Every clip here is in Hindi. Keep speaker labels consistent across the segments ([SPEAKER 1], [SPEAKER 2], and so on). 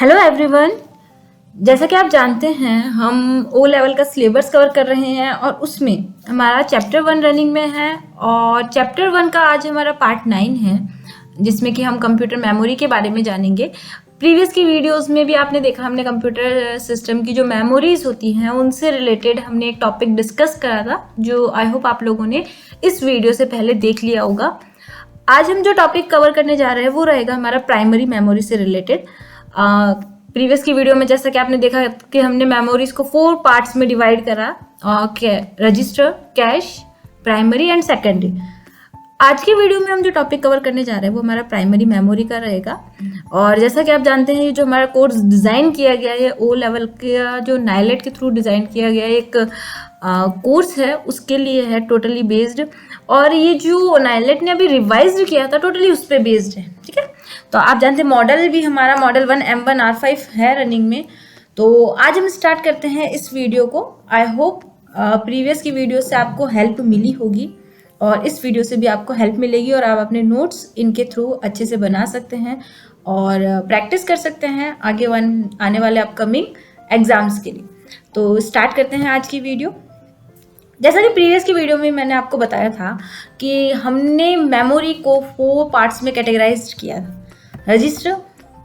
[SPEAKER 1] Hello everyone. जैसा कि आप जानते हैं हम ओ लेवल का सिलेबस कवर कर रहे हैं और उसमें हमारा चैप्टर 1 रनिंग में है और चैप्टर 1 का आज हमारा पार्ट 9 है जिसमें कि हम कंप्यूटर मेमोरी के बारे में जानेंगे। प्रीवियस की वीडियोस में भी आपने देखा हमने कंप्यूटर सिस्टम की जो मेमोरीज होती हैं उनसे रिलेटेड हमने एक टॉपिक डिस्कस करा था जो आई होप आप लोगों ने इस वीडियो से पहले देख लिया होगा। आज हम जो टॉपिक कवर करने जा रहे हैं वो रहेगा हमारा प्राइमरी मेमोरी से रिलेटेड। प्रीवियस की वीडियो में जैसा कि आपने देखा कि हमने मेमोरीज को 4 पार्ट्स में डिवाइड करा, register, cash, primary and secondary. आज की वीडियो में हम जो टॉपिक कवर करने जा रहे हैं वो हमारा प्राइमरी मेमोरी का रहेगा। और जैसा कि आप जानते हैं ये जो हमारा कोर्स डिज़ाइन किया गया है ओ लेवल का जो नाइलेट के थ्रू डिज़ाइन किया गया है एक कोर्स है उसके लिए है टोटली बेस्ड। और ये जो नाइलेट ने अभी रिवाइज किया था टोटली उस पर बेस्ड है। ठीक है, तो आप जानते हैं मॉडल भी हमारा मॉडल 1 M1R5 है रनिंग में। तो आज हम स्टार्ट करते हैं इस वीडियो को। आई होप प्रीवियस की वीडियो से आपको हेल्प मिली होगी और इस वीडियो से भी आपको हेल्प मिलेगी और आप अपने नोट्स इनके थ्रू अच्छे से बना सकते हैं और प्रैक्टिस कर सकते हैं आगे आने वाले अपकमिंग एग्जाम्स के लिए। तो स्टार्ट करते हैं आज की वीडियो। जैसा कि प्रीवियस की वीडियो में मैंने आपको बताया था कि हमने मेमोरी को 4 पार्ट्स में कैटेगराइज किया था, register,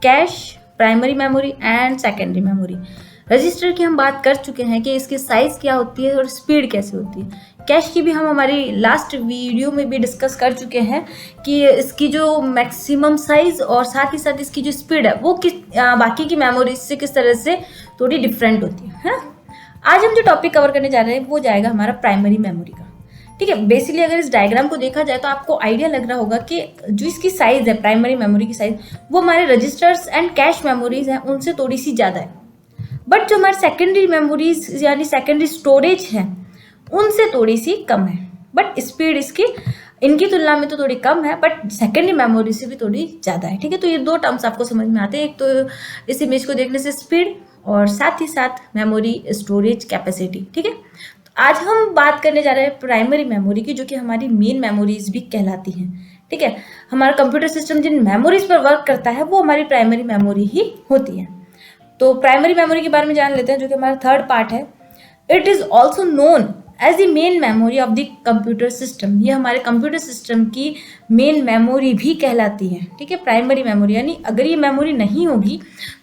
[SPEAKER 1] cash, primary memory and secondary memory. Register की हम बात कर चुके हैं कि इसकी साइज़ क्या होती है और स्पीड कैसे होती है। कैश की भी हम हमारी लास्ट वीडियो में भी डिस्कस कर चुके हैं कि इसकी जो मैक्सिमम साइज़ और साथ ही साथ इसकी जो स्पीड है वो बाकी की मेमोरीज से किस तरह से थोड़ी डिफरेंट होती है। आज हम जो टॉपिक कवर करने जा रहे हैं वो जाएगा हमारा प्राइमरी मेमोरी का। ठीक है, बेसिकली अगर इस डायग्राम को देखा जाए तो आपको आइडिया लग रहा होगा कि जो इसकी साइज़ है प्राइमरी मेमोरी की साइज़ वो हमारे रजिस्टर्स एंड कैश मेमोरीज हैं उनसे थोड़ी सी ज़्यादा है। बट जो हमारे सेकेंडरी मेमोरीज यानी सेकेंडरी स्टोरेज है उनसे थोड़ी सी कम है। बट स्पीड इसकी इनकी तुलना में तो थोड़ी कम है बट सेकेंडरी मेमोरी से भी थोड़ी ज़्यादा है। ठीक है, तो ये 2 टर्म्स आपको समझ में आते हैं, एक तो इस इमेज को देखने से स्पीड और साथ ही साथ मेमोरी स्टोरेज कैपेसिटी। ठीक है, आज हम बात करने जा रहे हैं प्राइमरी मेमोरी की जो कि हमारी मेन मेमोरीज भी कहलाती हैं। ठीक है, हमारा कंप्यूटर सिस्टम जिन मेमोरीज पर वर्क करता है वो हमारी प्राइमरी मेमोरी ही होती है। तो प्राइमरी मेमोरी के बारे में जान लेते हैं जो कि हमारा 3rd पार्ट है। It is also known as the main memory of the computer system. ये हमारे कंप्यूटर सिस्टम की मेन मेमोरी भी कहलाती है। ठीक है, प्राइमरी मेमोरी यानी अगर ये मेमोरी नहीं होगी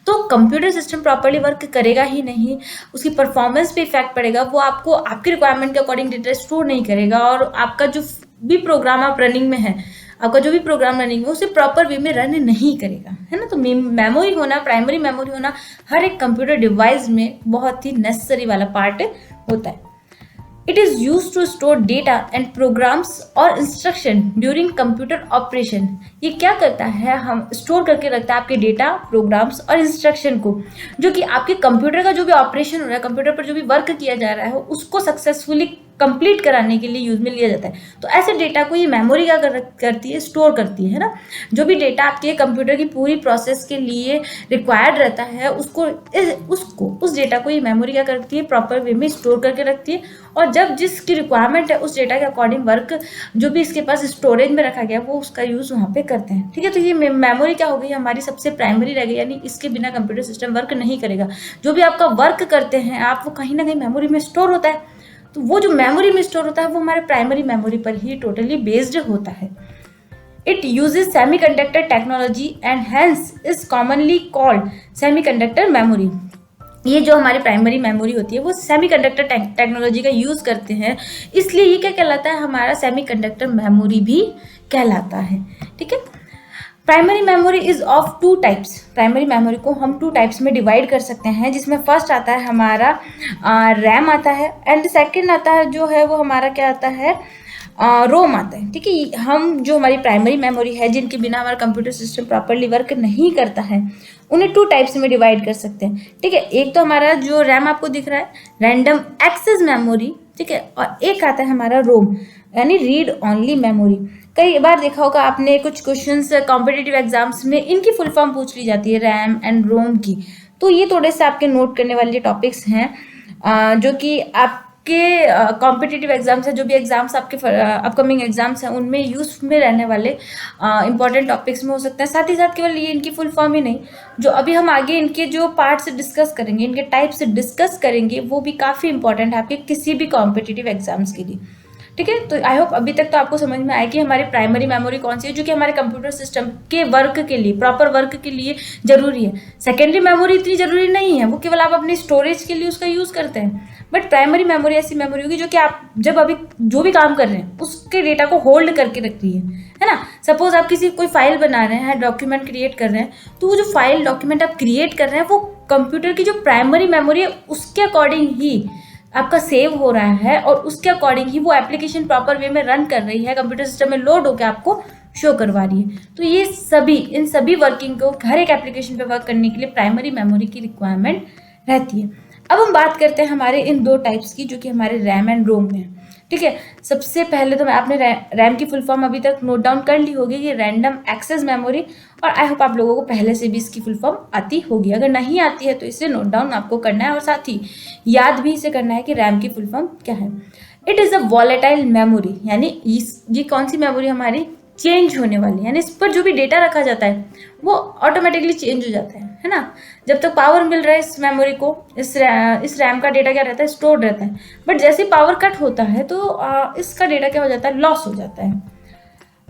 [SPEAKER 1] तो कंप्यूटर सिस्टम प्रॉपर्ली वर्क करेगा ही नहीं, उसकी परफॉर्मेंस पे इफेक्ट पड़ेगा, वो आपको आपकी रिक्वायरमेंट के अकॉर्डिंग डेटा स्टोर नहीं करेगा और आपका जो भी प्रोग्राम आप रनिंग में है आपका जो भी प्रोग्राम रनिंग है उसे प्रॉपर वे में रन नहीं करेगा, है ना। तो मेमोरी होना, प्राइमरी मेमोरी होना हर एक कंप्यूटर डिवाइस में बहुत ही नेसेसरी वाला पार्ट होता है। It is used to store data and programs और instruction during computer operation। ये क्या करता है, हम स्टोर करके रखता है आपके डेटा, प्रोग्राम्स और इंस्ट्रक्शन को जो कि आपके कंप्यूटर का जो भी ऑपरेशन हो रहा है, कंप्यूटर पर जो भी वर्क किया जा रहा है उसको सक्सेसफुली कंप्लीट कराने के लिए यूज में लिया जाता है। तो ऐसे डेटा को ये मेमोरी क्या करती है, स्टोर करती है ना। जो भी डेटा आपके कंप्यूटर की पूरी प्रोसेस के लिए रिक्वायर्ड रहता है उस डेटा को ये मेमोरी क्या करती है, प्रॉपर वे में स्टोर करके रखती है और जब जिसकी रिक्वायरमेंट है उस डेटा के अकॉर्डिंग वर्क जो भी इसके पास स्टोरेज में रखा गया वो उसका यूज वहाँ पे करते हैं। ठीक है, तो ये मेमोरी क्या हो गई, हमारी सबसे प्राइमरी रह गई, यानी इसके बिना कंप्यूटर सिस्टम वर्क नहीं करेगा। जो भी आपका वर्क करते हैं आप वो कहीं ना कहीं मेमोरी में स्टोर होता है, तो वो जो मेमोरी में स्टोर होता है वो हमारे प्राइमरी मेमोरी पर ही टोटली बेस्ड होता है। It uses semiconductor technology and hence is commonly called semiconductor memory. ये जो हमारी प्राइमरी मेमोरी होती है वो सेमीकंडक्टर टेक्नोलॉजी का यूज करते हैं, इसलिए ये क्या कहलाता है, हमारा सेमीकंडक्टर मेमोरी भी कहलाता है। ठीक है, primary memory is of 2 types. Primary memory को हम 2 टाइप्स में डिवाइड कर सकते हैं, जिसमें फर्स्ट आता है हमारा रैम आता है एंड सेकंड आता है जो है वो हमारा क्या आता है, रोम आता है। ठीक है, हम जो हमारी प्राइमरी मेमोरी है जिनके बिना हमारा कंप्यूटर सिस्टम प्रॉपर्ली वर्क नहीं करता है उन्हें 2 टाइप्स में डिवाइड कर सकते हैं। ठीक है, एक तो हमारा जो रैम आपको दिख रहा है रैंडम एक्सेस मेमोरी, ठीक है, और एक आता है हमारा रोम यानी रीड ओनली मेमोरी। कई बार देखा होगा आपने कुछ क्वेश्चंस कॉम्पिटिटिव एग्जाम्स में इनकी फुल फॉर्म पूछ ली जाती है रैम एंड रोम की। तो ये थोड़े से आपके नोट करने वाले टॉपिक्स हैं जो कि आप कॉम्पिटिटिव एग्जाम्स हैं, जो भी एग्जाम्स आपके अपकमिंग एग्जाम्स हैं, उनमें यूज में रहने वाले इंपॉर्टेंट टॉपिक्स में हो सकते हैं। साथ ही साथ केवल ये इनकी फुल फॉर्म ही नहीं, जो अभी हम आगे इनके जो पार्ट से डिस्कस करेंगे, इनके टाइप से डिस्कस करेंगे, वो भी काफ़ी इंपॉर्टेंट है आपके किसी भी कॉम्पिटिटिव एग्जाम्स के लिए। ठीक है, तो आई होप अभी तक तो आपको समझ में आया कि हमारी प्राइमरी मेमोरी कौन सी है, जो कि हमारे कंप्यूटर सिस्टम के वर्क के लिए, प्रॉपर वर्क के लिए जरूरी है। सेकेंडरी मेमोरी इतनी जरूरी नहीं है, वो केवल आप अपनी स्टोरेज के लिए उसका यूज करते हैं। बट प्राइमरी मेमोरी ऐसी मेमोरी होगी जो कि आप जब अभी जो भी काम कर रहे हैं उसके डेटा को होल्ड करके रखती है ना। सपोज आप किसी कोई फाइल बना रहे हैं, डॉक्यूमेंट क्रिएट कर रहे हैं, तो वो जो फाइल डॉक्यूमेंट आप क्रिएट कर रहे हैं वो कंप्यूटर की जो प्राइमरी मेमोरी है उसके अकॉर्डिंग ही आपका सेव हो रहा है, और उसके अकॉर्डिंग ही वो एप्लीकेशन प्रॉपर वे में रन कर रही है, कंप्यूटर सिस्टम में लोड होकर आपको शो करवा रही है। तो ये सभी, इन सभी वर्किंग को हर एक एप्लीकेशन पे वर्क करने के लिए प्राइमरी मेमोरी की रिक्वायरमेंट रहती है। अब हम बात करते हैं हमारे इन दो टाइप्स की, जो कि हमारे रैम एंड रोम में। ठीक है, सबसे पहले तो आपने रैम की फुल फॉर्म अभी तक नोट डाउन कर ली होगी, ये रैंडम एक्सेस मेमोरी, और आई होप आप लोगों को पहले से भी इसकी फुल फॉर्म आती होगी। अगर नहीं आती है तो इसे नोट डाउन आपको करना है, और साथ ही याद भी इसे करना है कि रैम की फुल फॉर्म क्या है। It is a volatile memory, यानी ये कौन सी मेमोरी हमारी चेंज होने वाली, यानी इस पर जो भी डेटा रखा जाता है वो ऑटोमेटिकली चेंज हो जाता है ना। जब तक पावर मिल रहा है इस मेमोरी को, इस रैम का डेटा क्या रहता है, स्टोर्ड रहता है। बट जैसे ही पावर कट होता है तो इसका डेटा क्या हो जाता है, लॉस हो जाता है।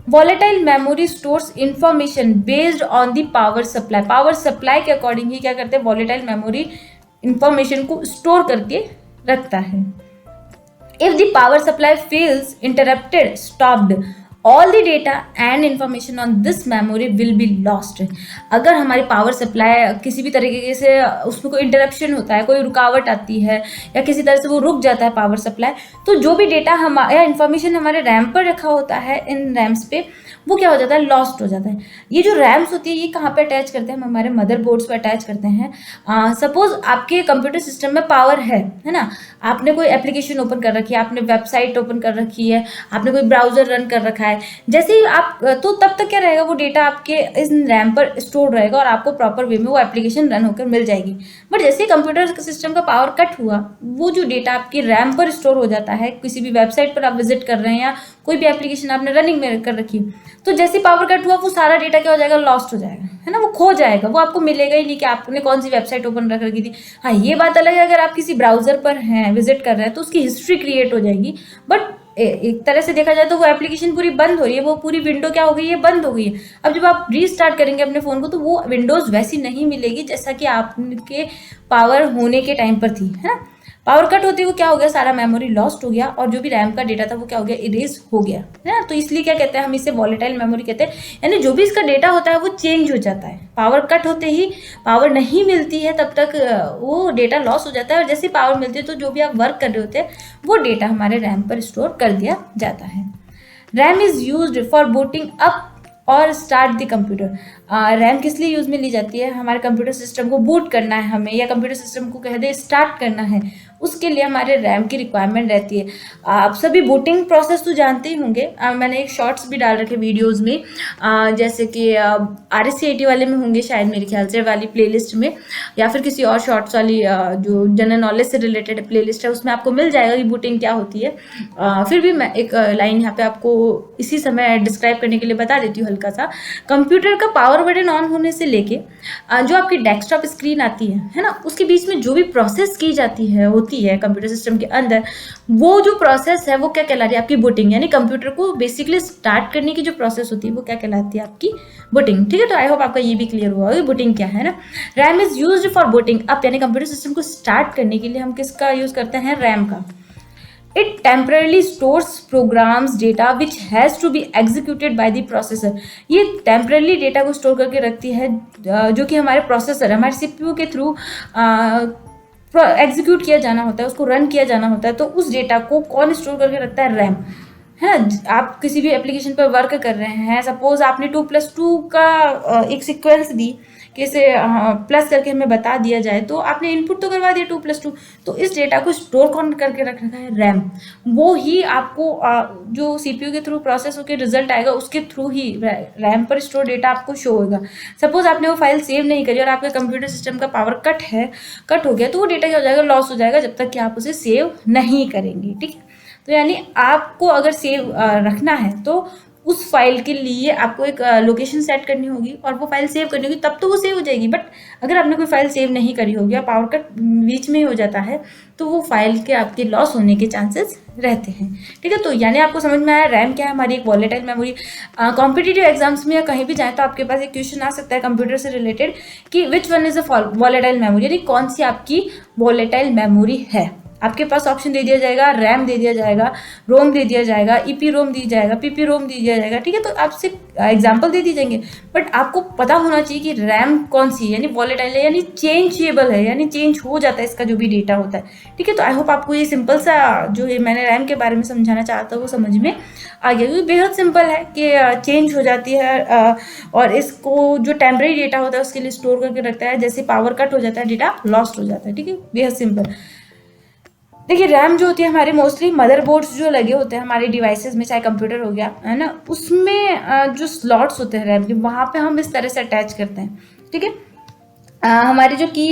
[SPEAKER 1] Volatile memory stores information based on the power supply. Power supply के अकॉर्डिंग ही क्या करते हैं, वॉलेटाइल मेमोरी इंफॉर्मेशन को स्टोर करके रखता है। If the power supply fails, interrupted, stopped, all the data and information on this memory will be lost। अगर हमारी पावर सप्लाई किसी भी तरीके से उसमें कोई इंटरप्शन होता है, कोई रुकावट आती है, या किसी तरह से वो रुक जाता है पावर सप्लाई, तो जो भी डेटा या इन्फॉर्मेशन हमारे रैम पर रखा होता है, इन रैम्स पे, वो क्या हो जाता है, लॉस्ट हो जाता है। ये जो रैम्स होती है ये कहाँ पे अटैच करते हैं, हम हमारे मदरबोर्ड्स पर अटैच करते हैं। सपोज आपके कंप्यूटर सिस्टम में पावर है ना, आपने कोई एप्लीकेशन ओपन कर रखी है, आपने वेबसाइट ओपन कर रखी है, आपने कोई ब्राउजर रन कर रखा है, जैसे ही आप, तो तब तक क्या रहेगा, वो डेटा आपके इस रैम पर स्टोर रहेगा और आपको प्रॉपर वे में वो एप्लीकेशन रन होकर मिल जाएगी। बट जैसे ही कंप्यूटर सिस्टम का पावर कट हुआ, वो जो डेटा आपके रैम पर स्टोर हो जाता है, किसी भी वेबसाइट पर आप विजिट कर रहे हैं या कोई भी एप्लीकेशन आपने रनिंग में कर रखी, तो जैसे पावर कट हुआ वो सारा डेटा क्या हो जाएगा, लॉस्ट हो जाएगा, है ना, वो खो जाएगा, वो आपको मिलेगा ही नहीं कि आपने कौन सी वेबसाइट ओपन रख रखी थी। हाँ, ये बात अलग है, अगर आप किसी ब्राउजर पर हैं, विजिट कर रहे हैं, तो उसकी हिस्ट्री क्रिएट हो जाएगी। बट एक तरह से देखा जाए तो वो एप्लीकेशन पूरी बंद हो रही है, वो पूरी विंडो क्या हो गई है, बंद हो गई है। अब जब आप रीस्टार्ट करेंगे अपने फ़ोन को, तो वो विंडोज़ वैसी नहीं मिलेगी जैसा कि आपके पावर होने के टाइम पर थी, है ना। पावर कट होते हुए क्या हो गया, सारा मेमोरी लॉस्ट हो गया, और जो भी रैम का डेटा था वो क्या हो गया, इरेज हो गया, है ना। तो इसलिए क्या कहते हैं, हम इसे वॉलेटाइल मेमोरी कहते हैं, यानी जो भी इसका डेटा होता है वो चेंज हो जाता है। पावर कट होते ही, पावर नहीं मिलती है तब तक वो डेटा लॉस हो जाता है, और जैसे पावर मिलती है तो जो भी आप वर्क कर रहे होते हैं वो डेटा हमारे रैम पर स्टोर कर दिया जाता है। RAM is used for booting up और स्टार्ट द कंप्यूटर। रैम किस लिए यूज़ में ली जाती है, हमारे कंप्यूटर सिस्टम को बूट करना है हमें, या कंप्यूटर सिस्टम को कह दे स्टार्ट करना है, उसके लिए हमारे रैम की रिक्वायरमेंट रहती है। आप सभी बूटिंग प्रोसेस तो जानते ही होंगे, मैंने एक शॉर्ट्स भी डाल रखे वीडियोस में, जैसे कि RSCIT वाले में होंगे शायद, मेरे ख्याल से वाली प्लेलिस्ट में, या फिर किसी और शॉर्ट्स वाली जो जनरल नॉलेज से रिलेटेड प्लेलिस्ट है उसमें आपको मिल जाएगा कि बूटिंग क्या होती है। फिर भी मैं एक लाइन यहाँ पे आपको इसी समय डिस्क्राइब करने के लिए बता देती हूँ हल्का सा। कंप्यूटर का पावर बटन ऑन होने से लेके जो आपकी डेस्कटॉप स्क्रीन आती है ना, उसके बीच में जो भी प्रोसेस की जाती है, होती है कंप्यूटर सिस्टम के अंदर, वो जो प्रोसेस है वो क्या कहला रही है, आपकी बूटिंग। यानी कंप्यूटर को बेसिकली स्टार्ट करने की जो प्रोसेस होती है वो क्या कहलाती है, आपकी बूटिंग। ठीक है, तो आई होप आपका ये भी क्लियर हुआ कि बूटिंग क्या है ना। RAM is used for booting up, यानी कंप्यूटर सिस्टम को स्टार्ट करने के लिए हम किसका यूज करते हैं, रैम का। It temporarily stores programs data which has to be executed by the processor। ये temporarily डेटा को स्टोर करके रखती है जो कि हमारे प्रोसेसर, हमारे CPU के थ्रू एग्जीक्यूट किया जाना होता है, उसको रन किया जाना होता है। तो उस डेटा को कौन स्टोर करके रखता है, रैम। है ना। आप किसी भी एप्लीकेशन पर वर्क कर रहे हैं, सपोज आपने 2+2 का एक सीक्वेंस दी कि इसे प्लस करके हमें बता दिया जाए, तो आपने इनपुट तो करवा दिया 2+2, तो इस डेटा को स्टोर कौन करके रख रखा है? रैम। वो ही आपको जो सीपीयू के थ्रू प्रोसेस होकर रिजल्ट आएगा उसके थ्रू ही रैम पर स्टोर डेटा आपको शो होगा। सपोज आपने वो फाइल सेव नहीं करी और आपके कंप्यूटर सिस्टम का पावर कट हो गया, तो वो डेटा क्या हो जाएगा? लॉस हो जाएगा, जब तक कि आप उसे सेव नहीं करेंगे। ठीक है, तो यानी आपको अगर सेव रखना है तो उस फाइल के लिए आपको एक लोकेशन सेट करनी होगी और वो फाइल सेव करनी होगी, तब तो वो सेव हो जाएगी। बट अगर आपने कोई फाइल सेव नहीं करी होगी या पावर कट बीच में ही हो जाता है, तो वो फाइल के आपके लॉस होने के चांसेस रहते हैं। ठीक है, तो यानी आपको समझ में आया रैम क्या है? हमारी एक वॉलेटाइल मेमोरी। कॉम्पिटिटिव एग्जाम्स में या कहीं भी जाए तो आपके पास एक क्वेश्चन आ सकता है कंप्यूटर से रिलेटेड कि which one is a volatile memory, यानी कौन सी आपकी वॉलेटाइल मेमोरी है। आपके पास ऑप्शन दे दिया जाएगा, रैम दे दिया जाएगा, रोम दे दिया जाएगा, ईपी रोम दी जाएगा, पीपी रोम दी जाएगा। ठीक है, तो आपसे एग्जाम्पल दे दी जाएंगे, बट आपको पता होना चाहिए कि रैम कौन सी है, यानी वॉलेटाइल है, यानी चेंजेबल है, यानी चेंज हो जाता है इसका जो भी डेटा होता है। ठीक है, तो आई होप आपको ये सिंपल सा जो ये मैंने रैम के बारे में समझाना चाहता हूँ वो समझ में आ गया, क्योंकि बेहद सिंपल है कि चेंज हो जाती है और इसको जो टेम्परेरी डेटा होता है उसके लिए स्टोर करके रखता है। जैसे पावर कट हो जाता है, डेटा लॉस्ट हो जाता है। ठीक है, बेहद सिंपल। देखिए, रैम जो होती है हमारे मोस्टली मदरबोर्ड्स जो लगे होते हैं हमारे डिवाइसेस में, चाहे कंप्यूटर हो गया है ना, उसमें जो स्लॉट्स होते हैं रैम के, वहाँ पे हम इस तरह से अटैच करते हैं। ठीक है, हमारे जो की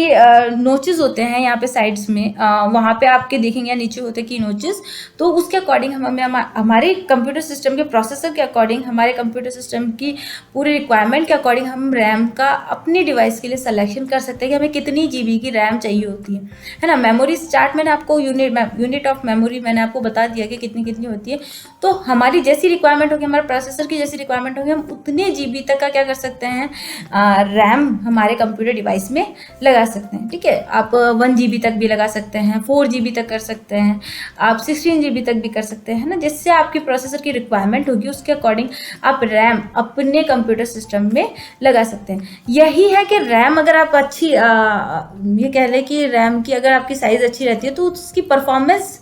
[SPEAKER 1] नोचेस होते हैं यहाँ पे साइड्स में, वहाँ पे आपके देखेंगे नीचे होते हैं की नोचेस, तो उसके अकॉर्डिंग हमारे कंप्यूटर सिस्टम के प्रोसेसर के अकॉर्डिंग, हमारे कंप्यूटर सिस्टम की पूरी रिक्वायरमेंट के अकॉर्डिंग हम रैम का अपनी डिवाइस के लिए सिलेक्शन कर सकते हैं कि हमें कितनी जीबी की रैम चाहिए होती है ना। मेमोरी चार्ट मैंने आपको यूनिट ऑफ मेमोरी मैंने आपको बता दिया कि कितनी कितनी होती है। तो हमारी जैसी रिक्वायरमेंट होगी, हमारे प्रोसेसर की जैसी रिक्वायरमेंट होगी, हम उतने जीबी तक का क्या कर सकते हैं, रैम हमारे कंप्यूटर डिवाइस में लगा सकते हैं। ठीक है, आप 1 GB तक भी लगा सकते हैं, 4 GB तक कर सकते हैं, आप 16 GB तक भी कर सकते हैं ना। जिससे आपकी प्रोसेसर की रिक्वायरमेंट होगी उसके अकॉर्डिंग आप रैम अपने कंप्यूटर सिस्टम में लगा सकते हैं। यही है कि रैम अगर आप अच्छी ये कह लें कि रैम की अगर आपकी साइज़ अच्छी रहती है तो उसकी परफॉर्मेंस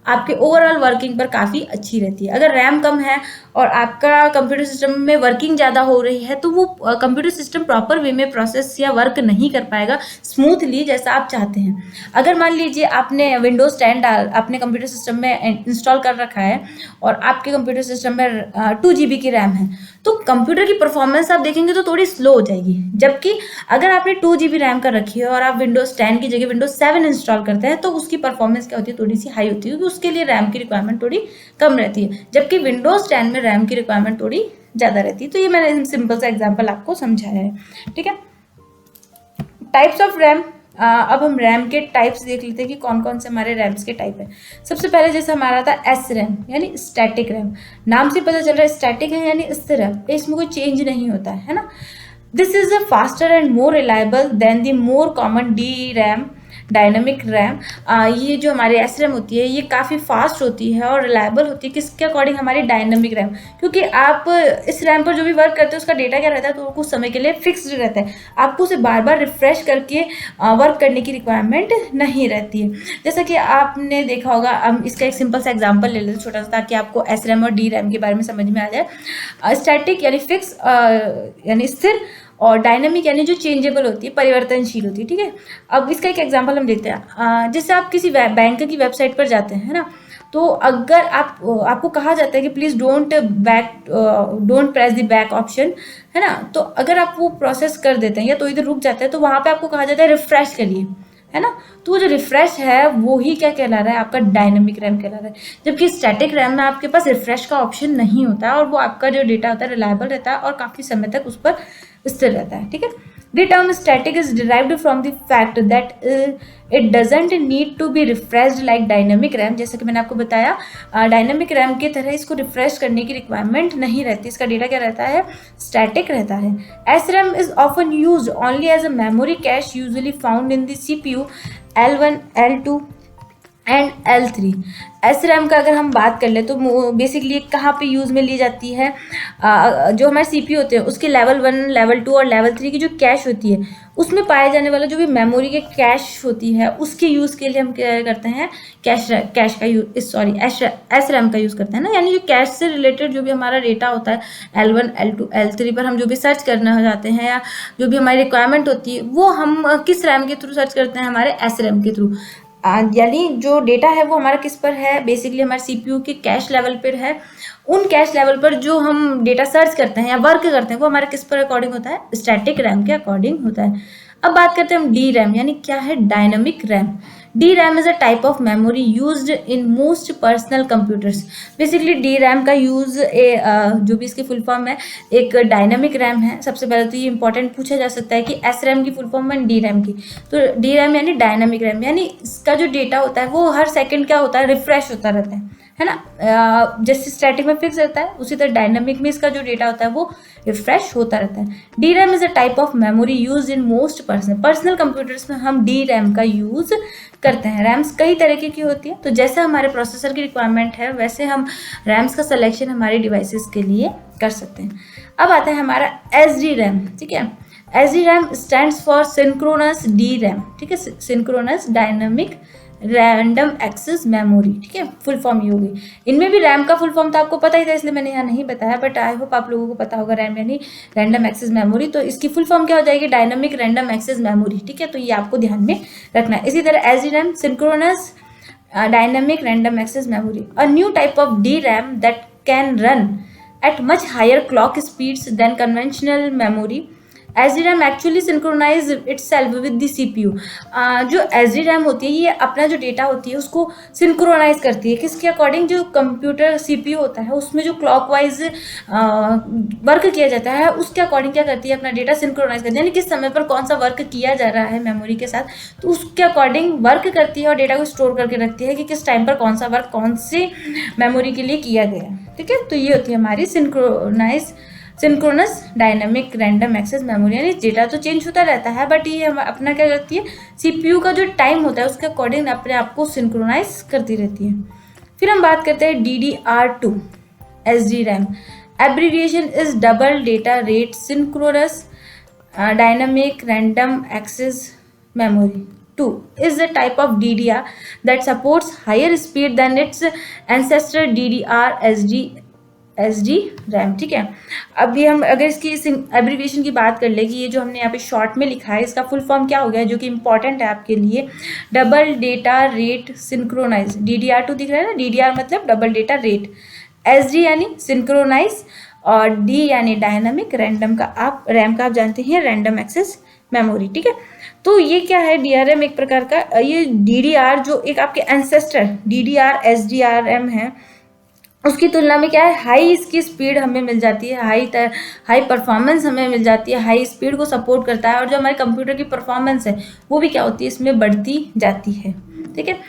[SPEAKER 1] आपके ओवरऑल वर्किंग पर काफ़ी अच्छी रहती है। अगर रैम कम है और आपका कंप्यूटर सिस्टम में वर्किंग ज़्यादा हो रही है तो वो कंप्यूटर सिस्टम प्रॉपर वे में प्रोसेस या वर्क नहीं कर पाएगा स्मूथली जैसा आप चाहते हैं। अगर मान लीजिए आपने विंडोज़ 10 अपने कंप्यूटर सिस्टम में इंस्टॉल कर रखा है और आपके कंप्यूटर सिस्टम में 2 GB की रैम है, तो कंप्यूटर की परफॉर्मेंस आप देखेंगे तो थोड़ी स्लो हो जाएगी। जबकि अगर आपने 2 GB रैम कर रखी है और आप विंडोज़ 10 की जगह विंडोज़ 7 इंस्टॉल करते हैं तो उसकी परफॉर्मेंस क्या होती है, थोड़ी सी हाई होती है, क्योंकि उसके लिए रैम की रिक्वायरमेंट थोड़ी कम रहती है, जबकि विंडोज़ 10 में रैम की रिक्वायरमेंट थोड़ी ज़्यादा रहती है। तो ये मैंने सिंपल सा एग्जाम्पल आपको समझाया है। ठीक है, टाइप्स ऑफ रैम। अब हम रैम के टाइप्स देख लेते हैं कि कौन कौन से हमारे रैम्स के टाइप है। सबसे पहले जैसे हमारा था एस रैम, यानी स्टैटिक रैम। नाम से पता चल रहा है स्टैटिक है यानी स्थिर है, इसमें कोई चेंज नहीं होता है ना। This is a faster and more reliable then the more common D RAM, dynamic RAM. ये जो हमारे एस रैम होती है ये काफ़ी फास्ट होती है और रिलायबल होती है, किसके अकॉर्डिंग, हमारी डायनामिक रैम, क्योंकि आप इस रैम पर जो भी वर्क करते हैं उसका डेटा क्या रहता है, तो वो कुछ समय के लिए फिक्स्ड रहता है, आपको उसे बार बार रिफ्रेश करके वर्क करने की रिक्वायरमेंट नहीं रहती है। जैसा कि आपने देखा होगा, हम इसका एक सिंपल सा एग्जाम्पल ले लेते हैं छोटा सा, ताकि आपको एस रैम और डी रैम के बारे में समझ में आ जाए। स्टैटिक यानी फिक्स यानी स्थिर, और डायनामिक यानी जो चेंजेबल होती है, परिवर्तनशील होती है। ठीक है, अब इसका एक एग्जांपल हम देखते हैं। जैसे आप किसी बैंक की वेबसाइट पर जाते हैं ना, तो अगर आपको कहा जाता है कि please don't press the back option, है ना, तो अगर आप वो प्रोसेस कर देते हैं या तो इधर रुक जाते हैं तो वहाँ पे आपको कहा जाता है रिफ्रेश करिए, है ना। तो वो जो रिफ्रेश है वो ही क्या कहला रहा है, आपका डायनामिक रैम कहला रहा है। जबकि स्टैटिक रैम में आपके पास रिफ्रेश का ऑप्शन नहीं होता है और वो आपका जो डेटा होता है रिलायबल रहता है और काफ़ी समय तक उस पर स्थिर रहता है। ठीक है, the term static is derived from the fact that it doesn't need to be refreshed like dynamic RAM. जैसे कि मैंने आपको बताया, डायनामिक रैम की तरह इसको रिफ्रेश करने की रिक्वायरमेंट नहीं रहती, इसका डेटा क्या रहता है, स्टैटिक रहता है। S RAM is often used only as a memory cache usually found in the CPU L1, L2 and L3। S RAM का अगर हम बात कर ले तो बेसिकली कहाँ पे यूज़ में ली जाती है, जो हमारे CPU होते हैं उसके लेवल 1, लेवल 2 और लेवल 3 की जो कैश होती है उसमें पाए जाने वाला जो भी मेमोरी के कैश होती है उसके यूज़ के लिए हम क्या करते हैं, कैश का यूज सॉरी एस रैम का यूज़ करते हैं ना। यानी जो कैश से रिलेटेड जो भी हमारा डेटा होता है L1, L2, L3 पर हम जो भी सर्च करना चाहते हैं या जो भी हमारी रिक्वायरमेंट होती है वो हम किस रैम के थ्रू सर्च करते हैं, हमारे एस रैम के थ्रू। यानी जो डेटा है वो हमारा किस पर है, बेसिकली हमारे CPU के कैश लेवल पर है। उन कैश लेवल पर जो हम डेटा सर्च करते हैं या वर्क करते हैं वो हमारे किस पर अकॉर्डिंग होता है, स्टैटिक रैम के अकॉर्डिंग होता है। अब बात करते हैं हम डी रैम, यानी क्या है, dynamic RAM. D RAM is a type of memory used in most personal computers. Basically D RAM का यूज जो भी इसकी फुल फॉर्म है एक डायनामिक रैम है। सबसे पहले तो ये इंपॉर्टेंट पूछा जा सकता है कि एस रैम की फुल फॉर्म है डी रैम की, तो डी रैम यानी डायनामिक रैम, यानी इसका जो डेटा होता है वो हर सेकेंड क्या होता है, रिफ्रेश होता रहता है ना। जैसे स्टैटिक में फिक्स रहता है उसी तरह डायनामिक में इसका जो डेटा होता है वो रिफ्रेश होता रहता है। D RAM is a type of memory use in most personal computers में हम डी रैम का यूज करते हैं। रैम्स कई तरीके की होती है, तो जैसे हमारे प्रोसेसर की रिक्वायरमेंट है वैसे हम रैम्स का सिलेक्शन हमारे डिवाइसेस के लिए कर सकते हैं। अब आता है हमारा एस डी रैम, ठीक है। S D RAM stands for synchronous D RAM, ठीक है, synchronous dynamic random access memory, ठीक है, फुल फॉर्म ये होगी। इनमें भी रैम का फुल फॉर्म तो आपको पता ही था इसलिए मैंने यहाँ नहीं बताया, बट आई होप आप लोगों को पता होगा रैम यानी रैंडम एक्सेस मेमोरी, तो इसकी फुल फॉर्म क्या हो जाएगी, डायनामिक रैंडम एक्सेस मेमोरी, ठीक है। तो ये आपको ध्यान में रखना है। इसी तरह S D RAM synchronous dynamic random access memory, a new type of D RAM that can run at much higher clock speeds than conventional memory. SDRAM actually synchronize itself with the CPU. जो SDRAM होती है ये अपना जो डेटा होती है उसको सिंक्रोनाइज करती है किसके अकॉर्डिंग, जो कंप्यूटर CPU होता है उसमें जो क्लॉकवाइज वर्क किया जाता है उसके अकॉर्डिंग क्या करती है, अपना डेटा सिंक्रोनाइज करती है, यानी किस समय पर कौन सा वर्क किया जा रहा है मेमोरी के साथ, तो उसके अकॉर्डिंग वर्क करती है और डेटा को स्टोर करके रखती है कि किस टाइम पर कौन सा वर्क कौन से मेमोरी के लिए किया गया, ठीक है। तो ये होती है हमारी synchronous dynamic random access memory, यानी डेटा तो चेंज होता रहता है बट ये अपना क्या करती है, CPU का जो टाइम होता है उसके अकॉर्डिंग अपने आप को सिंक्रोनाइज करती रहती है। फिर हम बात करते हैं DDR2 SD RAM, abbreviation is double data rate synchronous dynamic random access memory 2 is the type of DDR that supports higher speed than its ancestor DDR SD RAM, ठीक है। अभी हम अगर इसकी एब्रीविएशन की बात कर ले कि ये जो हमने यहाँ पे शॉर्ट में लिखा है इसका फुल फॉर्म क्या हो गया, जो कि इंपॉर्टेंट है आपके लिए, double data rate synchronise. DDR2 दिख रहा है ना, DDR मतलब डबल डेटा रेट, SD यानी सिंक्रोनाइज और D यानी डायनामिक, रैंडम का आप रैम का आप जानते हैं रैंडम एक्सेस मेमोरी, ठीक है। तो ये क्या है, DRM एक प्रकार का, ये DDR जो एक आपके एंसेस्टर DDR SDRM है उसकी तुलना में क्या है, हाई इसकी स्पीड हमें मिल जाती है, हाई परफॉर्मेंस हमें मिल जाती है, हाई स्पीड को सपोर्ट करता है और जो हमारे कंप्यूटर की परफॉर्मेंस है वो भी क्या होती है, इसमें बढ़ती जाती है, ठीक है।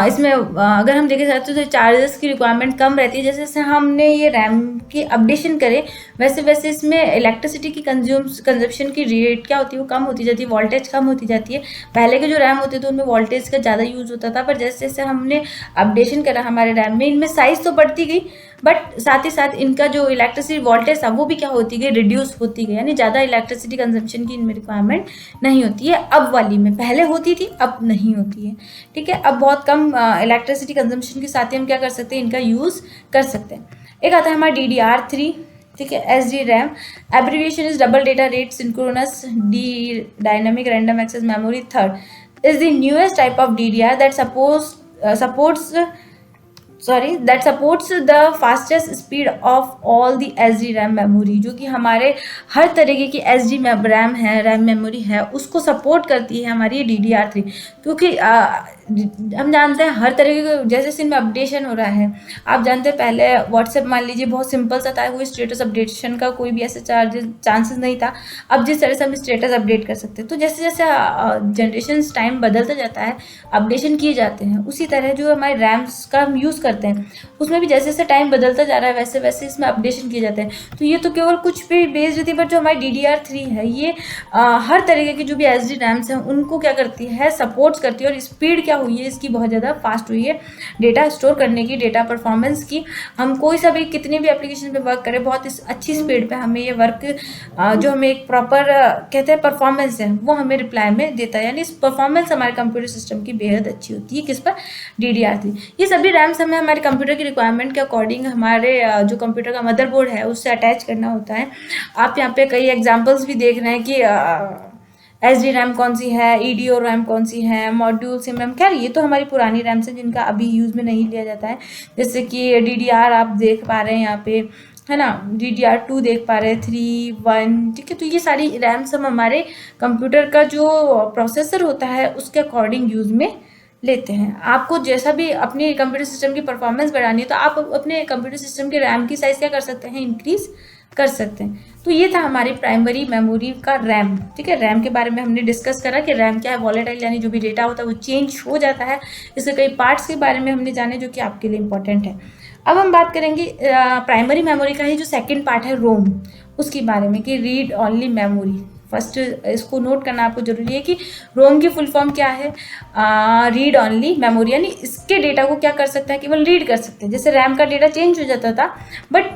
[SPEAKER 1] इसमें अगर हम देखें जाते तो चार्जेस की रिक्वायरमेंट कम रहती है, जैसे जैसे हमने ये रैम की अपडेशन करे वैसे वैसे इसमें इलेक्ट्रिसिटी की कंजप्शन की रेट क्या होती है वो कम होती जाती है, वोल्टेज कम होती जाती है। पहले के जो रैम होते थे उनमें वोल्टेज का ज़्यादा यूज़ होता था, पर जैसे जैसे हमने अपडेशन करा हमारे रैम में इनमें साइज़ तो बढ़ती गई बट साथ ही साथ इनका जो इलेक्ट्रिसिटी वोल्टेज था वो भी क्या होती गई, रिड्यूस होती गई, यानी ज़्यादा इलेक्ट्रिसिटी कंजम्पशन की इनमें रिक्वायरमेंट नहीं होती है अब वाली में, पहले होती थी अब नहीं होती है, ठीक है। अब बहुत कम इलेक्ट्रिसिटी कंजम्पशन के साथ ही हम क्या कर सकते हैं, इनका यूज़ कर सकते हैं। एक आता है हमारा DDR3, ठीक है, SD RAM, abbreviation is double data rate synchronous D dynamic random access memory 3rd is the newest type of DDR that supports the fastest speed of all the SD RAM memory, जो कि हमारे हर तरीके की SD रैम है, रैम मेमोरी है उसको सपोर्ट करती है हमारी DDR3, क्योंकि हम जानते हैं हर तरीके का जैसे जैसे इनमें अपडेशन हो रहा है, आप जानते हैं पहले व्हाट्सएप मान लीजिए बहुत सिंपल सा था, कोई स्टेटस अपडेशन का कोई भी ऐसे चांसेस नहीं था, अब जिस तरह से हम स्टेटस अपडेट कर सकते हैं, तो जैसे जैसे जनरेशन टाइम बदलता जाता है अपडेशन किए जाते हैं, उसी तरह जो हमारे रैम्स का हम यूज़ करते हैं उसमें भी जैसे जैसे टाइम बदलता जा रहा है वैसे वैसे इसमें अपडेशन किए जाते हैं। तो ये तो केवल कुछ पे बेस्ड थी, बट जो हमारी DDR3 है ये हर तरीके की जो भी SD रैम्स हैं उनको क्या करती है, सपोर्ट्स करती है और स्पीड क्या क्या हुई है, इसकी बहुत ज़्यादा फास्ट हुई है डेटा स्टोर करने की, डेटा परफॉर्मेंस की। हम कोई सा भी कितने भी एप्लीकेशन पे वर्क करें, बहुत अच्छी स्पीड पे हमें ये वर्क जो हमें एक प्रॉपर कहते हैं परफॉर्मेंस है, वो हमें रिप्लाई में देता है। यानी इस परफॉर्मेंस हमारे कंप्यूटर सिस्टम की बेहद अच्छी होती है। किस पर? DDR3। ये सभी रैम्स हमें हमारे कंप्यूटर की रिक्वायरमेंट के अकॉर्डिंग हमारे जो कंप्यूटर का मदरबोर्ड है उससे अटैच करना होता है। आप यहाँ पे कई एग्जाम्पल्स भी देख रहे हैं कि SD रैम कौन सी है, EDO रैम कौन सी है, मॉड्यूल सिम रैम। खैर ये तो हमारी पुरानी रैम्स हैं जिनका अभी यूज़ में नहीं लिया जाता है। जैसे कि DDR आप देख पा रहे हैं यहाँ पे, है ना, DDR2 देख पा रहे हैं, 3, 1, ठीक है। तो ये सारी रैम्स हम हमारे कंप्यूटर का जो प्रोसेसर होता है उसके अकॉर्डिंग यूज़ में लेते हैं। आपको जैसा भी अपने कंप्यूटर सिस्टम की परफॉर्मेंस बढ़ानी है तो आप अपने कंप्यूटर सिस्टम के रैम की साइज़ क्या कर सकते हैं, इंक्रीज़ कर सकते हैं। तो ये था हमारी प्राइमरी मेमोरी का रैम, ठीक है। रैम के बारे में हमने डिस्कस करा कि रैम क्या है, वॉलेटाइल यानी जो भी डेटा होता है वो चेंज हो जाता है। इसके कई पार्ट्स के बारे में हमने जाने जो कि आपके लिए इंपॉर्टेंट है। अब हम बात करेंगे प्राइमरी मेमोरी का ही जो सेकंड पार्ट है रोम, उसके बारे में कि रीड ओनली मेमोरी। फर्स्ट इसको नोट करना आपको जरूरी है कि रोम की फुल फॉर्म क्या है, रीड ओनली मेमोरी, यानी इसके डेटा को क्या कर सकता है, केवल रीड कर सकते हैं। जैसे रैम का डेटा चेंज हो जाता था, बट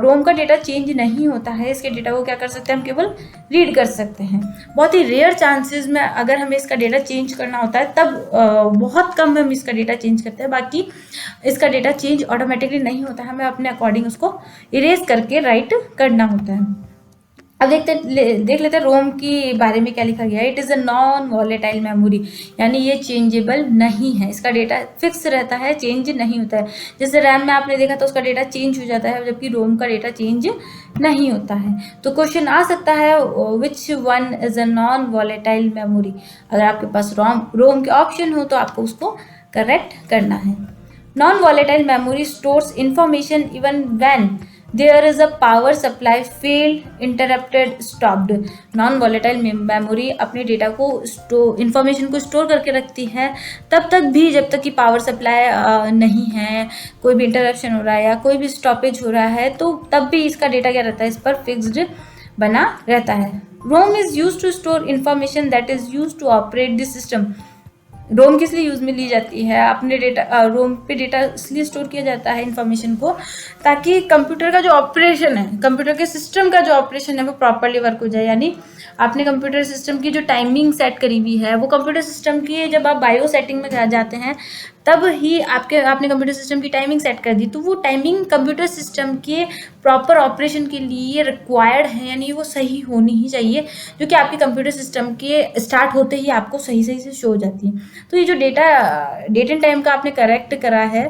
[SPEAKER 1] रोम का डेटा चेंज नहीं होता है। इसके डेटा को क्या कर सकते हैं, हम केवल रीड कर सकते हैं। बहुत ही रेयर चांसेस में अगर हमें इसका डेटा चेंज करना होता है तब बहुत कम हम इसका डेटा चेंज करते हैं, बाकी इसका डेटा चेंज ऑटोमेटिकली नहीं होता है, हमें अपने अकॉर्डिंग उसको इरेज करके राइट करना होता है। अब देख लेते हैं रोम के बारे में क्या लिखा गया है। It is a non volatile memory, यानी ये चेंजेबल नहीं है, इसका डेटा फिक्स रहता है, चेंज नहीं होता है। जैसे रैम में आपने देखा तो उसका डेटा चेंज हो जाता है, जबकि रोम का डेटा चेंज नहीं होता है। तो क्वेश्चन आ सकता है which one is a non volatile memory. अगर आपके पास रोम के ऑप्शन हो तो आपको उसको करेक्ट करना है। Non volatile memory stores information even when there is a power supply failed, interrupted, stopped। Non volatile memory अपने डेटा को इंफॉर्मेशन को स्टोर करके रखती है तब तक भी जब तक कि पावर सप्लाई नहीं है, कोई भी इंटरप्शन हो रहा है या कोई भी स्टॉपेज हो रहा है, तो तब भी इसका डेटा क्या रहता है, इस पर फिक्स्ड बना रहता है। ROM is use to store information that is use to operate this system. ROM किस लिए यूज़ में ली जाती है, अपने डेटा रोम पे डेटा इसलिए स्टोर किया जाता है इन्फॉर्मेशन को, ताकि कंप्यूटर का जो ऑपरेशन है, कंप्यूटर के सिस्टम का जो ऑपरेशन है वो प्रॉपरली वर्क हो जाए। यानी आपने कंप्यूटर सिस्टम की जो टाइमिंग सेट करी हुई है वो कंप्यूटर सिस्टम की जब आप बायो सेटिंग में जाते हैं तब ही आपने कंप्यूटर सिस्टम की टाइमिंग सेट कर दी, तो वो टाइमिंग कंप्यूटर सिस्टम के प्रॉपर ऑपरेशन के लिए रिक्वायर्ड है, यानी वो सही होनी ही चाहिए, जो कि आपके कंप्यूटर सिस्टम के स्टार्ट होते ही आपको सही से शो हो जाती है। तो ये जो डेट एंड टाइम का आपने करेक्ट करा है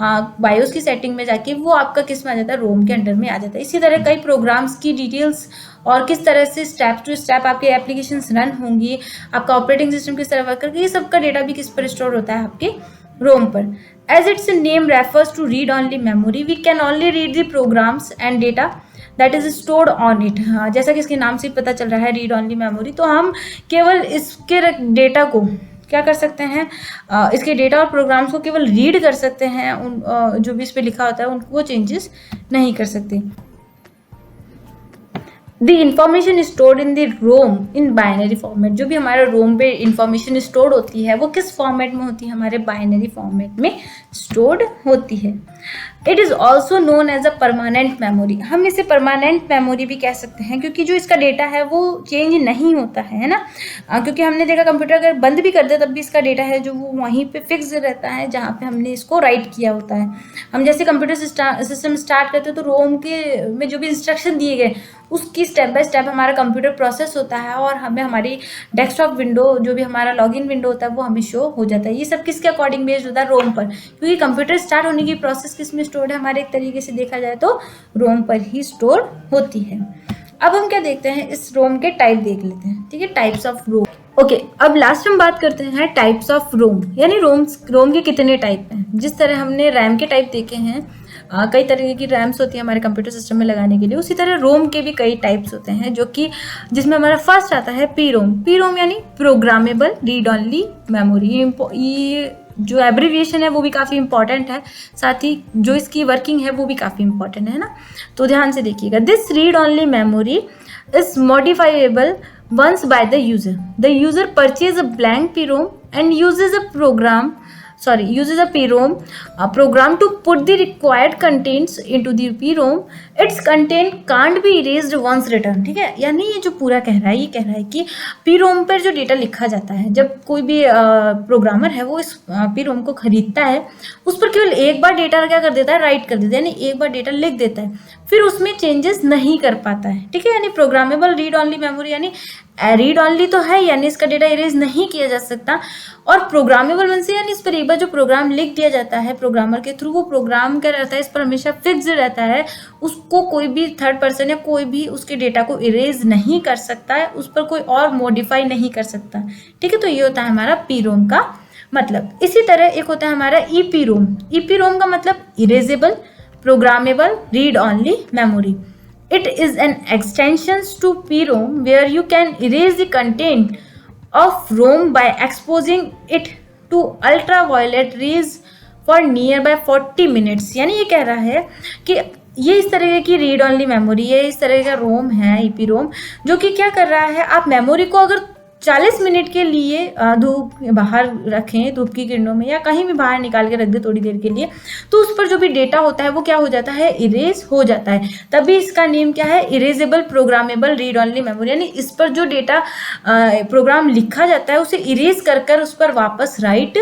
[SPEAKER 1] बायोस की सेटिंग में जाके, वो आपका किस में आ जाता है, रोम के अंडर में आ जाता है। इसी तरह कई प्रोग्राम्स की डिटेल्स और किस तरह से स्टेप टू स्टेप आपके एप्लीकेशंस रन होंगी, आपका ऑपरेटिंग सिस्टम किस तरह वर्क करके, ये सब का डेटा भी किस पर स्टोर होता है, आपके रोम पर। As its name refers to read only memory, we can only read the programs and data that is stored on it. जैसा कि इसके नाम से पता चल रहा है रीड ओनली मेमोरी, तो हम केवल इसके डेटा को क्या कर सकते हैं, इसके डेटा और प्रोग्राम्स को केवल रीड कर सकते हैं, उन जो भी इस पर लिखा होता है उनको चेंजेस नहीं कर सकते। The information stored in the ROM in binary format, जो भी हमारे रोम पे इंफॉर्मेशन स्टोर्ड होती है वो किस फॉर्मेट में होती है, हमारे बाइनरी फॉर्मेट में स्टोर्ड होती है। It is also known as a permanent memory, हम इसे परमानेंट मेमोरी भी कह सकते हैं, क्योंकि जो इसका डेटा है वो चेंज नहीं होता है ना, क्योंकि हमने देखा कंप्यूटर अगर बंद भी कर दे तब भी इसका डेटा है जो वो वहीं पे फिक्स रहता है जहाँ पे हमने इसको राइट किया होता है। हम जैसे कंप्यूटर सिस्टम स्टार्ट करते हैं तो रोम के में जो भी इंस्ट्रक्शन दिए गए उसकी स्टेप बाय स्टेप हमारा कंप्यूटर प्रोसेस होता है और हमें हमारी डेस्कटॉप विंडो जो भी हमारा लॉगिन विंडो होता है वो हमें शो हो जाता है। ये सब किसके अकॉर्डिंग बेस्ड होता है, रोम पर, क्योंकि कंप्यूटर स्टार्ट होने की प्रोसेस किस में स्टोर है, हमारे एक तरीके से देखा जाए तो रोम पर ही स्टोर होती है। अब हम क्या देखते हैं, इस रोम के टाइप देख लेते हैं, ठीक है, टाइप्स ऑफ रोम। ओके, अब लास्ट हम बात करते हैं टाइप्स ऑफ रोम, यानी रोम के कितने टाइप हैं। जिस तरह हमने रैम के टाइप देखे हैं, कई तरह की रैम्स होती है हमारे कंप्यूटर सिस्टम में लगाने के लिए, उसी तरह रोम के भी कई टाइप्स होते हैं, जो कि जिसमें हमारा फर्स्ट आता है पी रोम यानी प्रोग्रामेबल रीड ओनली मेमोरी। ये जो एब्रीविएशन है वो भी काफ़ी इंपॉर्टेंट है, साथ ही जो इसकी वर्किंग है वो भी काफ़ी इंपॉर्टेंट है ना, तो ध्यान से देखिएगा। This read only memory is modifiable once by the user purchase a blank PROM and uses a PROM program to put the required contents into the PROM. Its content can't be erased once written. ठीक है, यानी ये जो पूरा कह रहा है, ये कह रहा है कि PROM पर जो डेटा लिखा जाता है, जब कोई भी प्रोग्रामर है वो इस PROM को खरीदता है, उस पर केवल एक बार डेटा क्या कर देता है, राइट कर देता है, यानी एक बार डेटा लिख देता है, फिर उसमें चेंजेस नहीं कर पाता है। ठीक है, यानी प्रोग्रामेबल रीड ऑनली मेमोरी, यानी रीड ऑनली तो है, यानी इसका डेटा इरेज नहीं किया जा सकता। और प्रोग्रामेबल वन से यानी इस पर एक बार जो प्रोग्राम लिख दिया जाता है प्रोग्रामर के थ्रू, वो प्रोग्राम क्या रहता है, इस पर हमेशा फिक्स्ड रहता है, उसको कोई भी थर्ड पर्सन या कोई भी उसके डेटा को इरेज नहीं कर सकता है, उस पर कोई और मॉडिफाई नहीं कर सकता। ठीक है, तो ये होता है हमारा PROM का मतलब। इसी तरह एक होता है हमारा EPROM। EPROM का मतलब erasable programmable read only memory. It is an extension to PROM where you can erase the content of ROM by exposing it to ultraviolet rays for nearby 40 minutes। यानी ये कह रहा है कि ये इस तरह की रीड ऑनली मेमोरी है, इस तरह का रोम है EPROM, जो कि क्या कर रहा है, आप मेमोरी को अगर 40 मिनट के लिए धूप बाहर रखें, धूप की किरणों में या कहीं भी बाहर निकाल के रख दे थोड़ी देर के लिए, तो उस पर जो भी डेटा होता है वो क्या हो जाता है, इरेज हो जाता है। तभी इसका नेम क्या है, erasable programmable read only memory. यानी इस पर जो डेटा प्रोग्राम लिखा जाता है उसे इरेज कर कर उस पर वापस राइट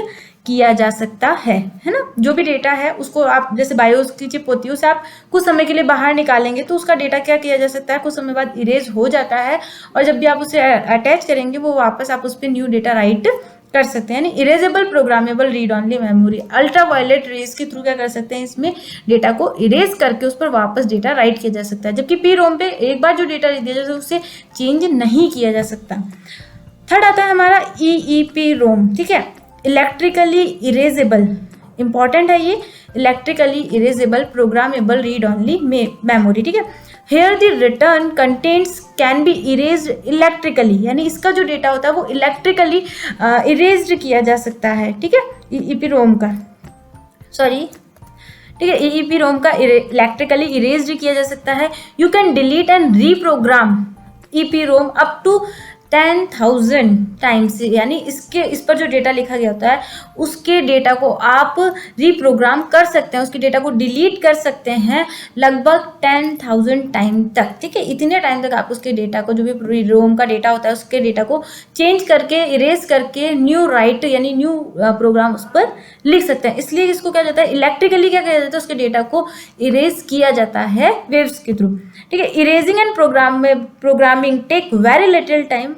[SPEAKER 1] किया जा सकता है ना। जो भी डेटा है उसको आप जैसे बायोस की चिप होती है, उसे आप कुछ समय के लिए बाहर निकालेंगे तो उसका डेटा क्या किया जा सकता है, कुछ समय बाद इरेज हो जाता है, और जब भी आप उसे अटैच करेंगे वो वापस आप उस पर न्यू डेटा राइट कर सकते हैं। यानी erasable programmable read only memory ultraviolet rays के थ्रू क्या कर सकते हैं, इसमें डेटा को इरेज करके उस पर वापस डेटा राइट किया जा सकता है, जबकि PROM पे एक बार जो डेटा दिया जाए उसे चेंज नहीं किया जा सकता। थर्ड आता है हमारा EEPROM। ठीक है, इलेक्ट्रिकली इरेजेबल, इंपॉर्टेंट है ये, electrically erasable programmable read only memory. ठीक है, here the written contents can be erased electrically, यानी इसका जो डेटा होता है वो इलेक्ट्रिकली इरेज्ड किया जा सकता है। ठीक है, EEPROM का ठीक है, EEPROM का इलेक्ट्रिकली इरेज्ड किया जा सकता है। You can delete and reprogram EEPROM up to 10,000 times, यानी इस पर जो डेटा लिखा गया होता है उसके डेटा को आप रीप्रोग्राम कर सकते हैं, उसके डेटा को डिलीट कर सकते हैं लगभग 10,000 टाइम तक। ठीक है, इतने टाइम तक आप उसके डेटा को, जो भी रोम का डेटा होता है उसके डेटा को चेंज करके इरेज करके न्यू राइट यानी न्यू प्रोग्राम उस पर लिख सकते हैं। इसलिए इसको क्या जाता है, इलेक्ट्रिकली क्या किया जाता है, उसके डेटा को इरेज किया जाता है वेव्स के थ्रू। ठीक है, erasing and programming take very little time.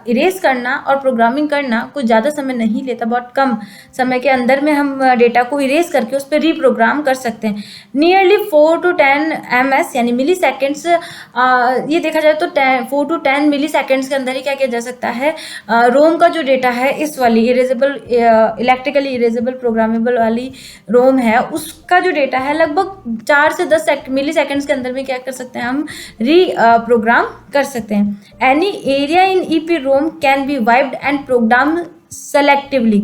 [SPEAKER 1] Erase करना और प्रोग्रामिंग करना कुछ ज़्यादा समय नहीं लेता, बहुत कम समय के अंदर में हम डेटा को इरेज करके उस पर रीप्रोग्राम कर सकते हैं। नियरली 4 to 10 ms यानी मिली सेकेंड्स, ये देखा जाए तो 4 to 10 मिली सेकेंड्स के अंदर ही क्या किया जा सकता है, रोम का जो डेटा है इस वाली इरेजेबल इलेक्ट्रिकली इरेजेबल प्रोग्रामेबल वाली रोम है, उसका जो डेटा है लगभग 4 से 10 मिली सेकेंड्स के अंदर में क्या कर सकते हैं, हम प्रोग्राम कर सकते हैं। Any area in EEPROM can be wiped and program selectively.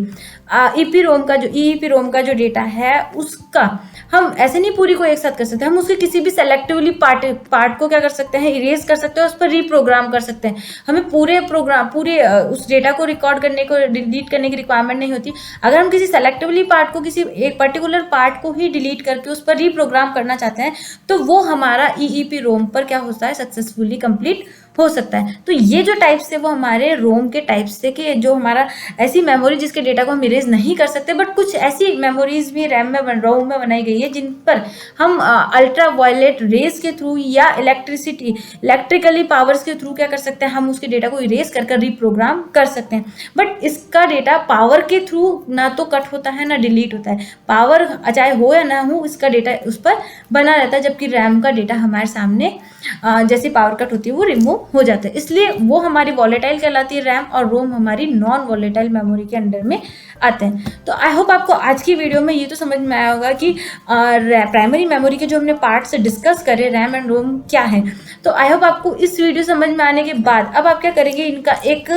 [SPEAKER 1] EEPROM का जो डेटा है उसका हम ऐसे नहीं पूरी को एक साथ कर सकते, हम उसके किसी भी सेलेक्टिवली पार्ट को क्या कर सकते हैं, इरेज कर सकते हैं, उस पर रीप्रोग्राम कर सकते हैं। हमें पूरे उस डेटा को रिकॉर्ड करने को डिलीट करने की रिक्वायरमेंट नहीं होती। अगर हम किसी सेलेक्टिवली पार्ट को, किसी एक पर्टिकुलर पार्ट को ही डिलीट करके उस पर रीप्रोग्राम करना चाहते हैं तो वो हमारा EEPROM पर क्या होता है, सक्सेसफुली कंप्लीट हो सकता है। तो ये जो टाइप्स थे वो हमारे रोम के टाइप्स थे कि जो हमारा ऐसी मेमोरी जिसके डेटा को हम इरेज नहीं कर सकते, बट कुछ ऐसी मेमोरीज भी रोम में बनाई गई है जिन पर हम अल्ट्रा वायलेट रेज के थ्रू या इलेक्ट्रिकली पावर्स के थ्रू क्या कर सकते हैं, हम उसके डेटा को इरेज कर रीप्रोग्राम कर सकते हैं। बट इसका डेटा पावर के थ्रू ना तो कट होता है ना डिलीट होता है, पावर चाहे हो या ना हो इसका डेटा उस पर बना रहता है, जबकि रैम का डेटा हमारे सामने जैसे पावर कट होती है वो रिमूव हो जाता है। इसलिए वो हमारी वॉलेटाइल कहलाती है रैम, और रोम हमारी नॉन वॉलेटाइल मेमोरी के अंडर में आते हैं। तो आई होप आपको आज की वीडियो में ये तो समझ में आया होगा कि प्राइमरी मेमोरी के जो हमने पार्ट्स डिस्कस करे रैम एंड रोम क्या है। तो आई होप आपको इस वीडियो समझ में आने के बाद अब आप क्या करेंगे, इनका एक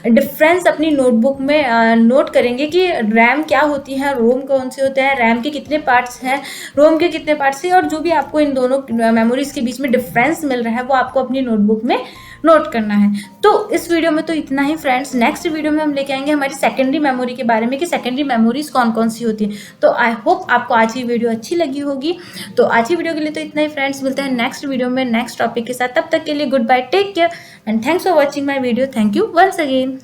[SPEAKER 1] डिफरेंस अपनी नोटबुक में नोट करेंगे कि रैम क्या होती है, रोम कौन से होते हैं, रैम के कितने पार्ट्स हैं, रोम के कितने पार्ट्स हैं, और जो भी आपको इन दोनों मेमोरीज के बीच में डिफरेंस मिल रहा है वो आपको अपनी नोटबुक में नोट करना है। तो इस वीडियो में तो इतना ही फ्रेंड्स। नेक्स्ट वीडियो में हम लेके आएंगे हमारी सेकेंडरी मेमोरी के बारे में कि सेकेंडरी मेमोरीज कौन कौन सी होती है। तो आई होप आपको आज की वीडियो अच्छी लगी होगी। तो आज की वीडियो के लिए तो इतना ही फ्रेंड्स, मिलते हैं नेक्स्ट वीडियो में नेक्स्ट टॉपिक के साथ। तब तक के लिए good bye, take care and thanks for watching my video. Thank you once again.